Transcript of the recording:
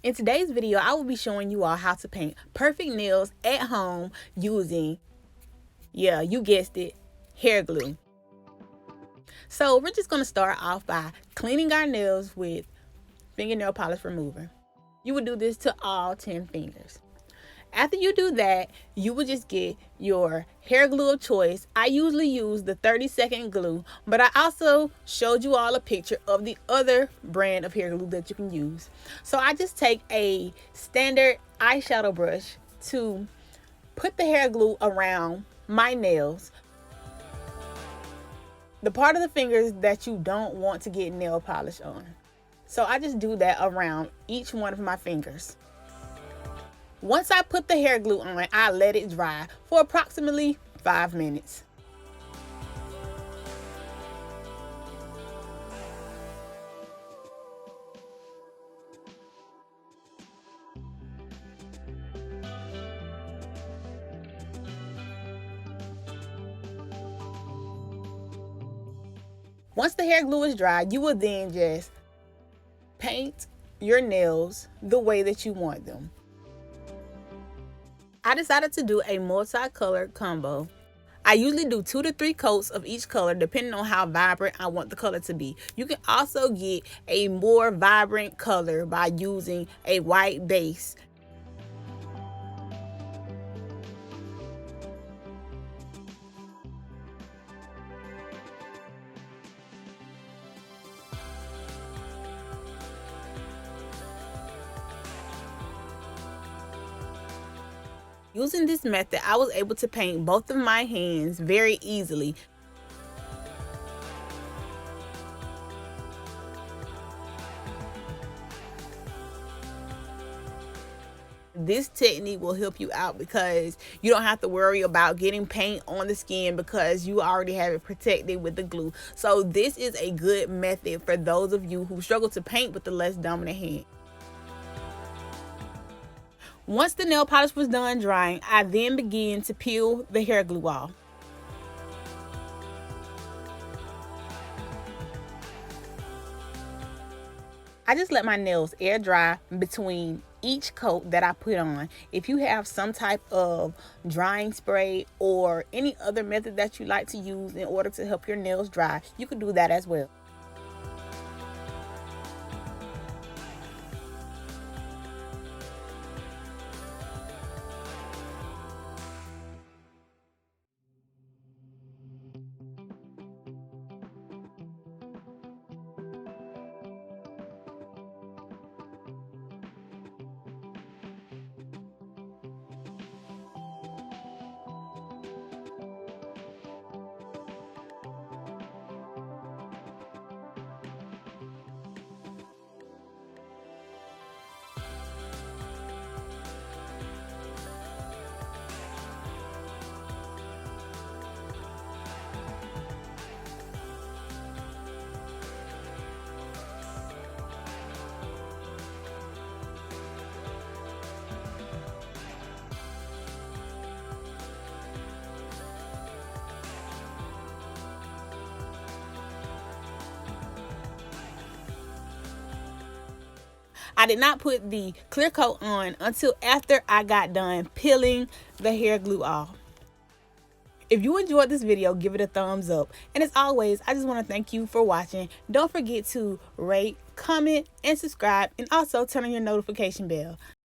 In today's video, I will be showing you all how to paint perfect nails at home using, yeah, you guessed it, hair glue. So we're just going to start off by cleaning our nails with fingernail polish remover. You would do this to all 10 fingers. After you do that, you will just get your hair glue of choice. I usually use the 30-second glue, but I also showed you all a picture of the other brand of hair glue that you can use. So I just take a standard eyeshadow brush to put the hair glue around my nails, the part of the fingers that you don't want to get nail polish on. So I just do that around each one of my fingers. Once I put the hair glue on, I let it dry for approximately 5 minutes. Once the hair glue is dry, you will then just paint your nails the way that you want them. I decided to do a multicolored combo. I usually do 2 to 3 coats of each color depending on how vibrant I want the color to be. You can also get a more vibrant color by using a white base. Using this method, I was able to paint both of my hands very easily. This technique will help you out because you don't have to worry about getting paint on the skin because you already have it protected with the glue. So this is a good method for those of you who struggle to paint with the less dominant hand. Once the nail polish was done drying, I then began to peel the hair glue off. I just let my nails air dry between each coat that I put on. If you have some type of drying spray or any other method that you like to use in order to help your nails dry, you can do that as well. I did not put the clear coat on until after I got done peeling the hair glue off. If you enjoyed this video, give it a thumbs up. And as always, I just want to thank you for watching. Don't forget to rate, comment, and subscribe, and also turn on your notification bell.